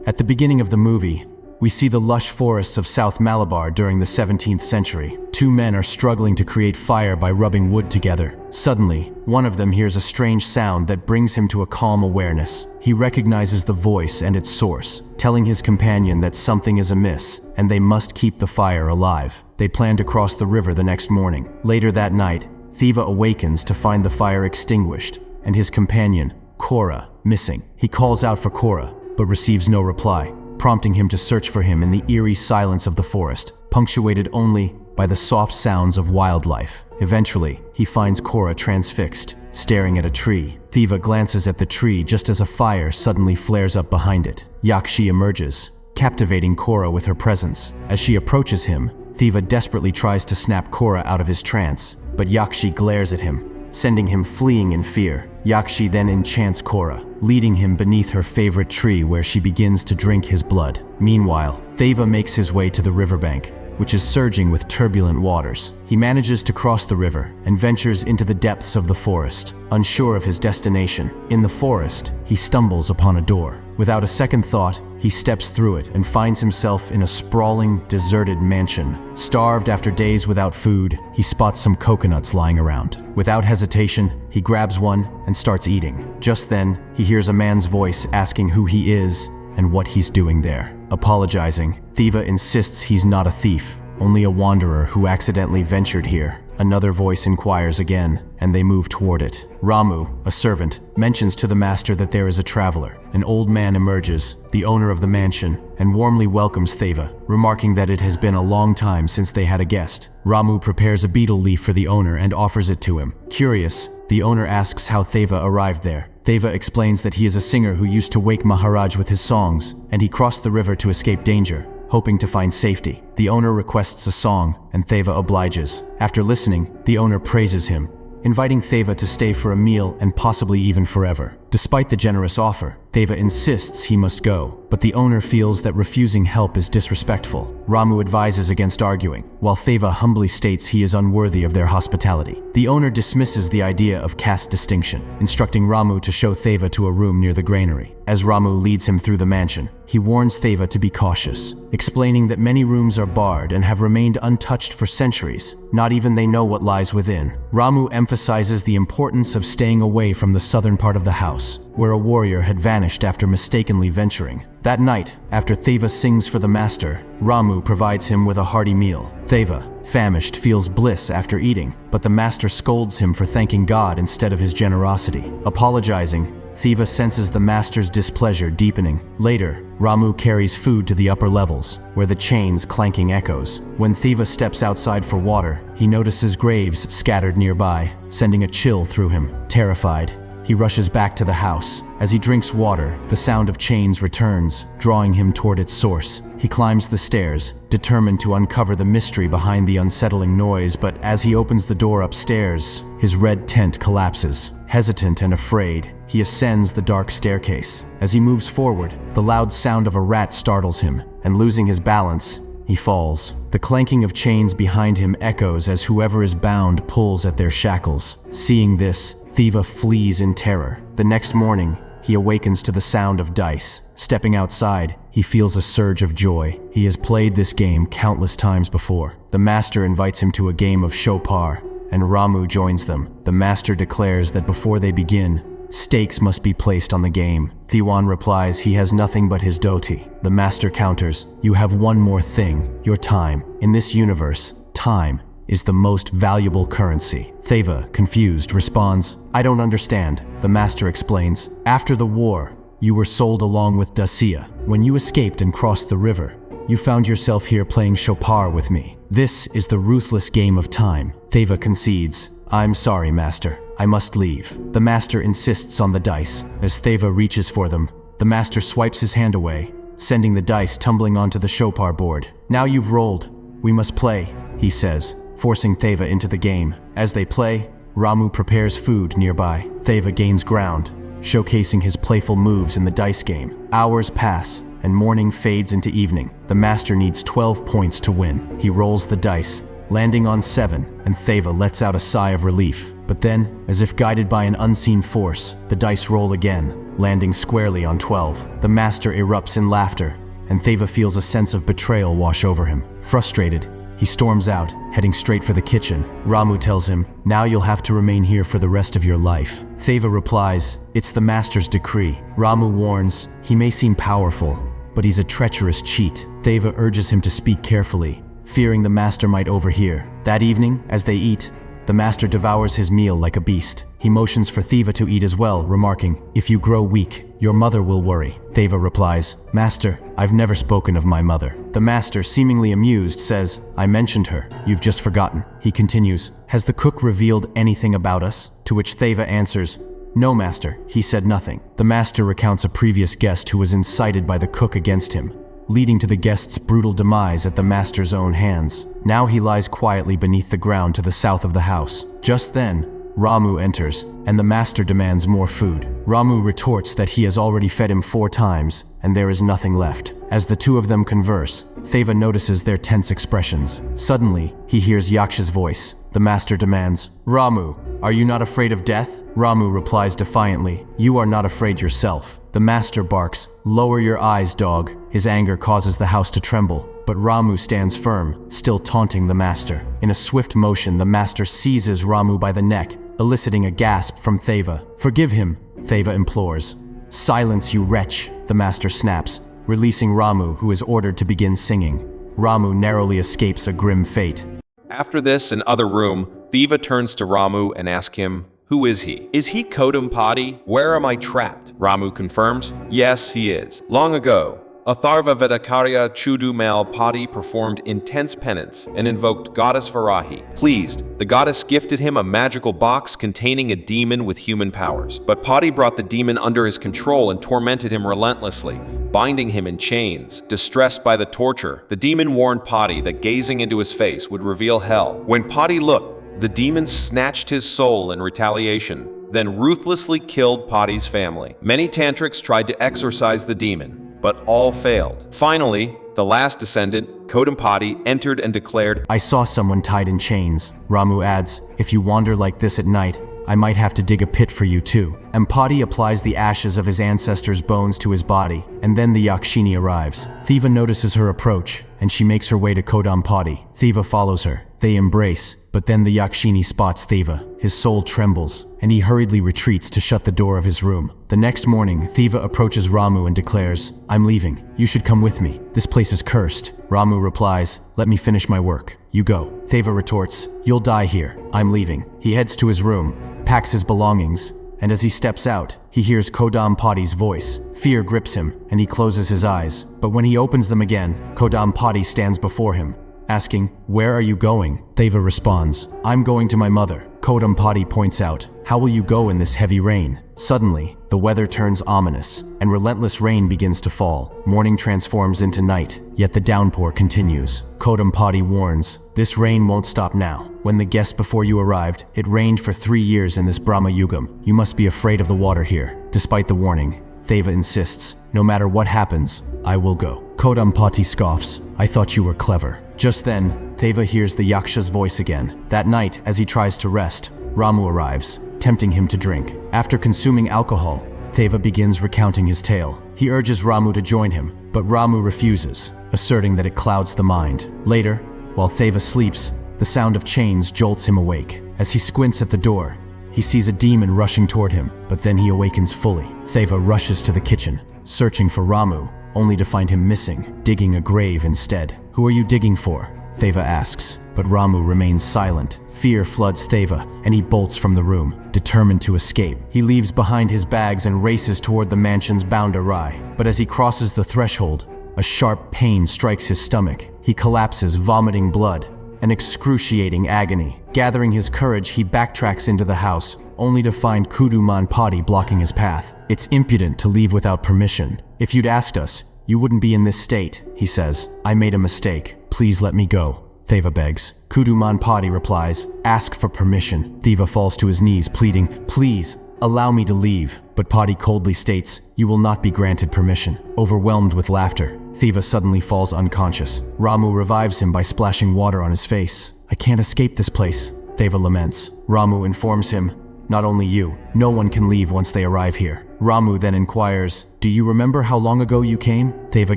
At the beginning of the movie, we see the lush forests of South Malabar during the 17th century. Two men are struggling to create fire by rubbing wood together. Suddenly, one of them hears a strange sound that brings him to a calm awareness. He recognizes the voice and its source, telling his companion that something is amiss and they must keep the fire alive. They plan to cross the river the next morning. Later that night, Theva awakens to find the fire extinguished and his companion, Cora, missing. He calls out for Cora, but receives no reply, prompting him to search for him in the eerie silence of the forest, punctuated only by the soft sounds of wildlife. Eventually, he finds Cora transfixed, staring at a tree. Theva glances at the tree just as a fire suddenly flares up behind it. Yakshi emerges, captivating Cora with her presence. As she approaches him, Theva desperately tries to snap Cora out of his trance, but Yakshi glares at him, sending him fleeing in fear. Yakshi then enchants Cora, leading him beneath her favorite tree where she begins to drink his blood. Meanwhile, Theva makes his way to the riverbank, which is surging with turbulent waters. He manages to cross the river and ventures into the depths of the forest, unsure of his destination. In the forest, he stumbles upon a door. Without a second thought, he steps through it and finds himself in a sprawling, deserted mansion. Starved after days without food, he spots some coconuts lying around. Without hesitation, he grabs one and starts eating. Just then, he hears a man's voice asking who he is and what he's doing there. Apologizing, Theva insists he's not a thief, only a wanderer who accidentally ventured here. Another voice inquires again, and they move toward it. Ramu, a servant, mentions to the master that there is a traveler. An old man emerges, the owner of the mansion, and warmly welcomes Theva, remarking that it has been a long time since they had a guest. Ramu prepares a betel leaf for the owner and offers it to him. Curious, the owner asks how Theva arrived there. Theva explains that he is a singer who used to wake Maharaj with his songs, and he crossed the river to escape danger, hoping to find safety. The owner requests a song, and Theva obliges. After listening, the owner praises him, inviting Theva to stay for a meal and possibly even forever. Despite the generous offer, Theva insists he must go, but the owner feels that refusing help is disrespectful. Ramu advises against arguing, while Theva humbly states he is unworthy of their hospitality. The owner dismisses the idea of caste distinction, instructing Ramu to show Theva to a room near the granary. As Ramu leads him through the mansion, he warns Theva to be cautious, explaining that many rooms are barred and have remained untouched for centuries. Not even they know what lies within. Ramu emphasizes the importance of staying away from the southern part of the house, where a warrior had vanished after mistakenly venturing. That night, after Theva sings for the master, Ramu provides him with a hearty meal. Theva, famished, feels bliss after eating, but the master scolds him for thanking God instead of his generosity. Apologizing, Theva senses the master's displeasure deepening. Later, Ramu carries food to the upper levels, where the chains clanking echoes. When Theva steps outside for water, he notices graves scattered nearby, sending a chill through him. Terrified, he rushes back to the house. As he drinks water, the sound of chains returns, drawing him toward its source. He climbs the stairs, determined to uncover the mystery behind the unsettling noise, but as he opens the door upstairs, his red tent collapses. Hesitant and afraid, he ascends the dark staircase. As he moves forward, the loud sound of a rat startles him, and losing his balance, he falls. The clanking of chains behind him echoes as whoever is bound pulls at their shackles. Seeing this, Theva flees in terror. The next morning, he awakens to the sound of dice. Stepping outside, he feels a surge of joy. He has played this game countless times before. The master invites him to a game of Chopar, and Ramu joins them. The master declares that before they begin, stakes must be placed on the game. Thewan replies he has nothing but his dhoti. The master counters, "You have one more thing, your time. In this universe, time is the most valuable currency." Theva, confused, responds, "I don't understand." The master explains, "After the war, you were sold along with Dacia. When you escaped and crossed the river, you found yourself here playing Chopar with me. This is the ruthless game of time." Theva concedes, "I'm sorry, master. I must leave." The master insists on the dice. As Theva reaches for them, the master swipes his hand away, sending the dice tumbling onto the Chopar board. "Now you've rolled. We must play," he says, forcing Theva into the game. As they play, Ramu prepares food nearby. Theva gains ground, showcasing his playful moves in the dice game. Hours pass, and morning fades into evening. The master needs 12 points to win. He rolls the dice, landing on 7, and Theva lets out a sigh of relief. But then, as if guided by an unseen force, the dice roll again, landing squarely on 12. The master erupts in laughter, and Theva feels a sense of betrayal wash over him. Frustrated, he storms out, heading straight for the kitchen. Ramu tells him, "Now you'll have to remain here for the rest of your life." Theva replies, "It's the master's decree." Ramu warns, he may seem powerful, but he's a treacherous cheat. Theva urges him to speak carefully, fearing the master might overhear. That evening, as they eat, the master devours his meal like a beast. He motions for Theva to eat as well, remarking, "If you grow weak, your mother will worry." Theva replies, "Master, I've never spoken of my mother." The master, seemingly amused, says, "I mentioned her. You've just forgotten." He continues, "Has the cook revealed anything about us?" To which Theva answers, "No, master, he said nothing." The master recounts a previous guest who was incited by the cook against him, leading to the guest's brutal demise at the master's own hands. Now he lies quietly beneath the ground to the south of the house. Just then, Ramu enters, and the master demands more food. Ramu retorts that he has already fed him 4 times, and there is nothing left. As the two of them converse, Theva notices their tense expressions. Suddenly, he hears Yaksha's voice. The master demands, "Ramu, are you not afraid of death?" Ramu replies defiantly, "You are not afraid yourself." The master barks, "Lower your eyes, dog." His anger causes the house to tremble, but Ramu stands firm, still taunting the master. In a swift motion, the master seizes Ramu by the neck, eliciting a gasp from Theva. "Forgive him," Theva implores. "Silence, you wretch," the master snaps, releasing Ramu, who is ordered to begin singing. Ramu narrowly escapes a grim fate. After this, in other room, Theva turns to Ramu and asks him, "Who is he? Is he Kodampati? Where am I trapped?" Ramu confirms, "Yes, he is. Long ago, Atharva Vedakarya Chudumal Pati performed intense penance and invoked goddess Varahi. Pleased, the goddess gifted him a magical box containing a demon with human powers. But Pati brought the demon under his control and tormented him relentlessly, binding him in chains. Distressed by the torture, the demon warned Pati that gazing into his face would reveal hell. When Pati looked, the demon snatched his soul in retaliation, then ruthlessly killed Pati's family. Many tantrics tried to exorcise the demon, but all failed. Finally, the last descendant, Kodampati, entered and declared, "I saw someone tied in chains." Ramu adds, "If you wander like this at night, I might have to dig a pit for you too." Pati applies the ashes of his ancestors' bones to his body, and then the Yakshini arrives. Theva notices her approach, and she makes her way to Kodampati. Theva follows her. They embrace, but then the Yakshini spots Theva. His soul trembles, and he hurriedly retreats to shut the door of his room. The next morning, Theva approaches Ramu and declares, "I'm leaving. You should come with me. This place is cursed." Ramu replies, "Let me finish my work. You go." Theva retorts, "You'll die here. I'm leaving." He heads to his room, packs his belongings, and as he steps out, he hears Kodampati's voice. Fear grips him, and he closes his eyes. But when he opens them again, Kodampati stands before him, asking, "Where are you going?" Theva responds, "I'm going to my mother." Kodampati points out, "How will you go in this heavy rain?" Suddenly, the weather turns ominous, and relentless rain begins to fall. Morning transforms into night, yet the downpour continues. Kodampati warns, "This rain won't stop now. When the guest before you arrived, it rained for 3 years in this Brahma Yugam. You must be afraid of the water here." Despite the warning, Theva insists, "No matter what happens, I will go." Kodampati scoffs, "I thought you were clever." Just then, Theva hears the Yaksha's voice again. That night, as he tries to rest, Ramu arrives, tempting him to drink. After consuming alcohol, Theva begins recounting his tale. He urges Ramu to join him, but Ramu refuses, asserting that it clouds the mind. Later, while Theva sleeps, the sound of chains jolts him awake. As he squints at the door, he sees a demon rushing toward him, but then he awakens fully. Theva rushes to the kitchen, searching for Ramu, only to find him missing, digging a grave instead. "Who are you digging for?" Theva asks, but Ramu remains silent. Fear floods Theva, and he bolts from the room, determined to escape. He leaves behind his bags and races toward the mansion's boundary. But as he crosses the threshold, a sharp pain strikes his stomach. He collapses, vomiting blood, an excruciating agony. Gathering his courage, he backtracks into the house, only to find Kuduman Pati blocking his path. "It's impudent to leave without permission. If you'd asked us, you wouldn't be in this state," he says. "I made a mistake. Please let me go," Theva begs. Kuduman Pati replies, "Ask for permission." Theva falls to his knees, pleading, "Please, allow me to leave." But Pati coldly states, "You will not be granted permission." Overwhelmed with laughter, Theva suddenly falls unconscious. Ramu revives him by splashing water on his face. "I can't escape this place," Theva laments. Ramu informs him, "Not only you, no one can leave once they arrive here." Ramu then inquires, "Do you remember how long ago you came?" Theva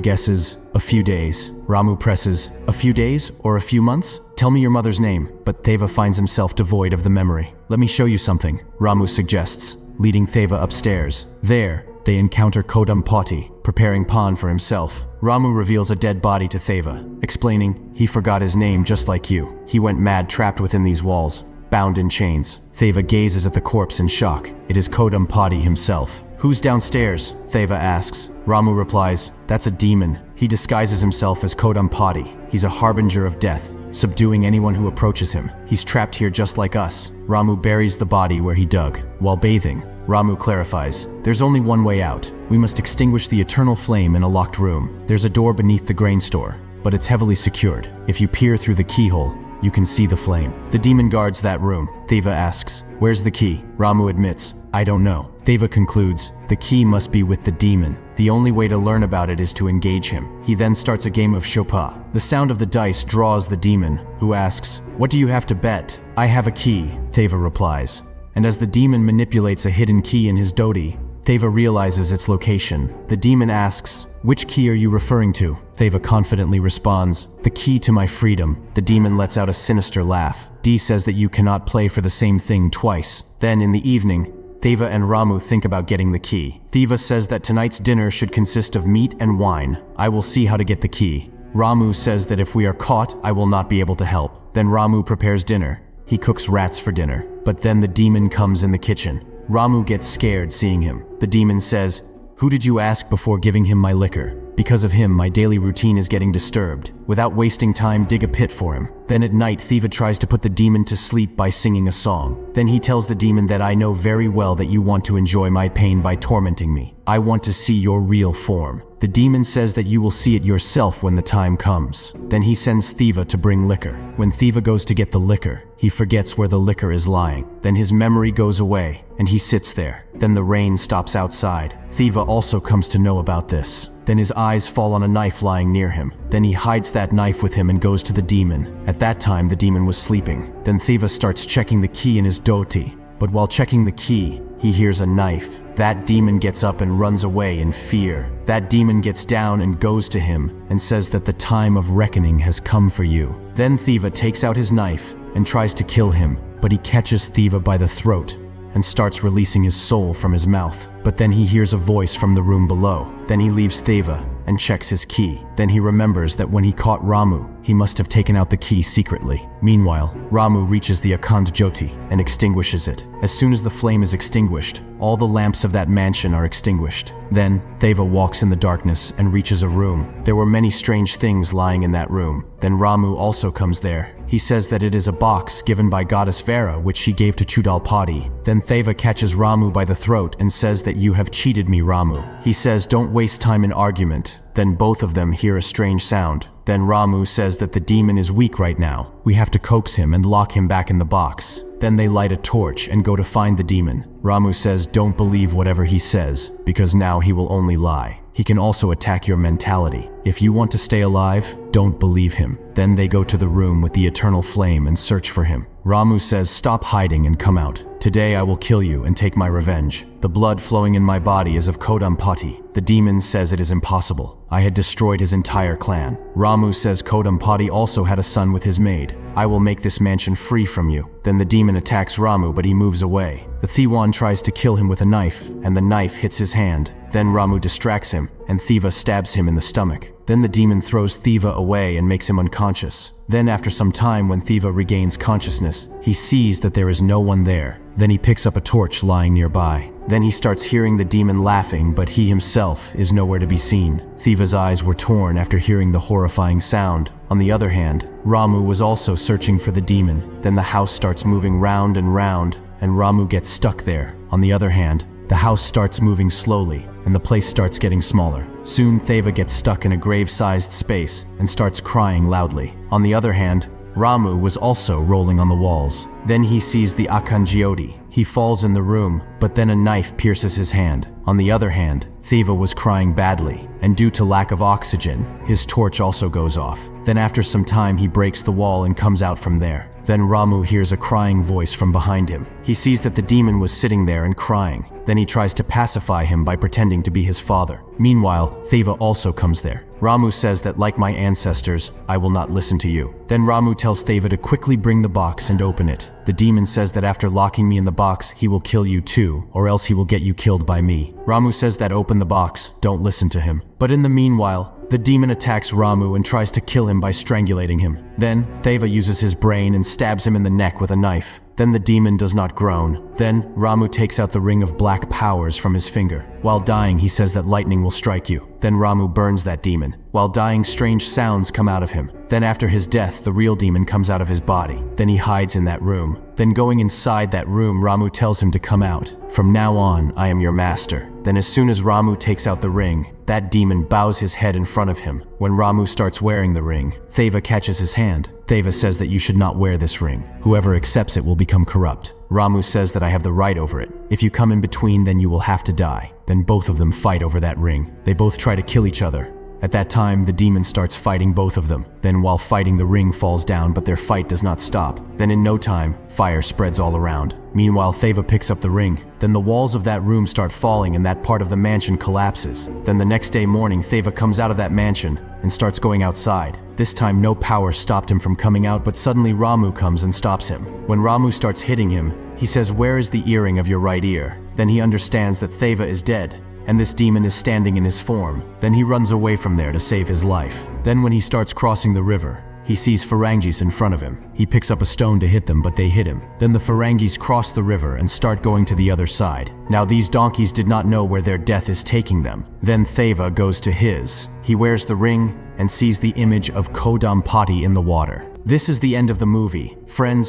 guesses, "A few days." Ramu presses, "A few days or a few months? Tell me your mother's name." But Theva finds himself devoid of the memory. "Let me show you something," Ramu suggests, leading Theva upstairs. There, they encounter Kodampati, preparing pan for himself. Ramu reveals a dead body to Theva, explaining, "He forgot his name just like you. He went mad trapped within these walls, bound in chains." Theva gazes at the corpse in shock. It is Kodampati himself. "Who's downstairs?" Theva asks. Ramu replies, "That's a demon. He disguises himself as Kodampati. He's a harbinger of death, subduing anyone who approaches him. He's trapped here just like us." Ramu buries the body where he dug. While bathing, Ramu clarifies, "There's only one way out. We must extinguish the eternal flame in a locked room. There's a door beneath the grain store, but it's heavily secured. If you peer through the keyhole, you can see the flame." The demon guards that room. Theva asks, "Where's the key?" Ramu admits, "I don't know." Theva concludes, "The key must be with the demon. The only way to learn about it is to engage him." He then starts a game of Chopin. The sound of the dice draws the demon, who asks, "What do you have to bet?" "I have a key," Theva replies. And as the demon manipulates a hidden key in his doti, Theva realizes its location. The demon asks, "Which key are you referring to?" Theva confidently responds, "The key to my freedom." The demon lets out a sinister laugh. D says that you cannot play for the same thing twice. Then in the evening, Theva and Ramu think about getting the key. Theva says that tonight's dinner should consist of meat and wine. "I will see how to get the key." Ramu says that if we are caught, I will not be able to help. Then Ramu prepares dinner. He cooks rats for dinner. But then the demon comes in the kitchen. Ramu gets scared seeing him. The demon says, "Who did you ask before giving him my liquor? Because of him, my daily routine is getting disturbed. Without wasting time, dig a pit for him." Then at night, Theva tries to put the demon to sleep by singing a song. Then he tells the demon that "I know very well that you want to enjoy my pain by tormenting me. I want to see your real form." The demon says that you will see it yourself when the time comes. Then he sends Theva to bring liquor. When Theva goes to get the liquor, he forgets where the liquor is lying. Then his memory goes away, and he sits there. Then the rain stops outside. Theva also comes to know about this. Then his eyes fall on a knife lying near him. Then he hides that knife with him and goes to the demon. At that time, the demon was sleeping. Then Theva starts checking the key in his doti. But while checking the key, he hears a knife. That demon gets up and runs away in fear. That demon gets down and goes to him and says that the time of reckoning has come for you. Then Theva takes out his knife and tries to kill him, but he catches Theva by the throat and starts releasing his soul from his mouth. But then he hears a voice from the room below. Then he leaves Theva and checks his key. Then he remembers that when he caught Ramu, he must have taken out the key secretly. Meanwhile, Ramu reaches the Akhand Jyoti and extinguishes it. As soon as the flame is extinguished, all the lamps of that mansion are extinguished. Then, Theva walks in the darkness and reaches a room. There were many strange things lying in that room. Then Ramu also comes there. He says that it is a box given by goddess Vera, which she gave to Chudalpati. Then Theva catches Ramu by the throat and says that "You have cheated me, Ramu." He says, "Don't waste time in argument." Then both of them hear a strange sound. Then Ramu says that the demon is weak right now. We have to coax him and lock him back in the box. Then they light a torch and go to find the demon. Ramu says, "Don't believe whatever he says, because now he will only lie. He can also attack your mentality. If you want to stay alive, don't believe him." Then they go to the room with the eternal flame and search for him. Ramu says, "Stop hiding and come out. Today I will kill you and take my revenge. The blood flowing in my body is of Kodampati." The demon says it is impossible. I had destroyed his entire clan. Ramu says Kodampati also had a son with his maid. I will make this mansion free from you. Then the demon attacks Ramu, but he moves away. The Thiwan tries to kill him with a knife, and the knife hits his hand. Then Ramu distracts him, and Theva stabs him in the stomach. Then the demon throws Theva away and makes him unconscious. Then after some time, when Theva regains consciousness, he sees that there is no one there. Then he picks up a torch lying nearby. Then he starts hearing the demon laughing, but he himself is nowhere to be seen. Theva's eyes were torn after hearing the horrifying sound. On the other hand, Ramu was also searching for the demon. Then the house starts moving round, and Ramu gets stuck there. On the other hand, the house starts moving slowly, and the place starts getting smaller. Soon Theva gets stuck in a grave-sized space and starts crying loudly. On the other hand, Ramu was also rolling on the walls. Then he sees the Akanjyoti. He falls in the room, but then a knife pierces his hand. On the other hand, Theva was crying badly, and due to lack of oxygen, his torch also goes off. Then after some time he breaks the wall and comes out from there. Then Ramu hears a crying voice from behind him. He sees that the demon was sitting there and crying. Then he tries to pacify him by pretending to be his father. Meanwhile, Theva also comes there. Ramu says that, like my ancestors, I will not listen to you. Then Ramu tells Theva to quickly bring the box and open it. The demon says that after locking me in the box, he will kill you too, or else he will get you killed by me. Ramu says that open the box, don't listen to him. But in the meanwhile, the demon attacks Ramu and tries to kill him by strangulating him. Then, Theva uses his brain and stabs him in the neck with a knife. Then the demon does not groan. Then, Ramu takes out the ring of black powers from his finger. While dying, he says that lightning will strike you. Then Ramu burns that demon. While dying, strange sounds come out of him. Then after his death, the real demon comes out of his body. Then he hides in that room. Then going inside that room, Ramu tells him to come out. From now on, I am your master. Then as soon as Ramu takes out the ring, that demon bows his head in front of him. When Ramu starts wearing the ring, Theva catches his hand. Theva says that you should not wear this ring. Whoever accepts it will become corrupt. Ramu says that I have the right over it. If you come in between, then you will have to die. Then both of them fight over that ring. They both try to kill each other. At that time, the demon starts fighting both of them. Then while fighting, the ring falls down, but their fight does not stop. Then in no time, fire spreads all around. Meanwhile, Theva picks up the ring. Then the walls of that room start falling and that part of the mansion collapses. Then the next day morning, Theva comes out of that mansion and starts going outside. This time, no power stopped him from coming out, but suddenly Ramu comes and stops him. When Ramu starts hitting him, he says, "Where is the earring of your right ear?" Then he understands that Theva is dead, and this demon is standing in his form. Then he runs away from there to save his life. Then when he starts crossing the river, he sees Ferengis in front of him. He picks up a stone to hit them, but they hit him. Then the Ferengis cross the river and start going to the other side. Now these donkeys did not know where their death is taking them. Then Theva goes to his. He wears the ring and sees the image of Kodampati in the water. This is the end of the movie. Friends,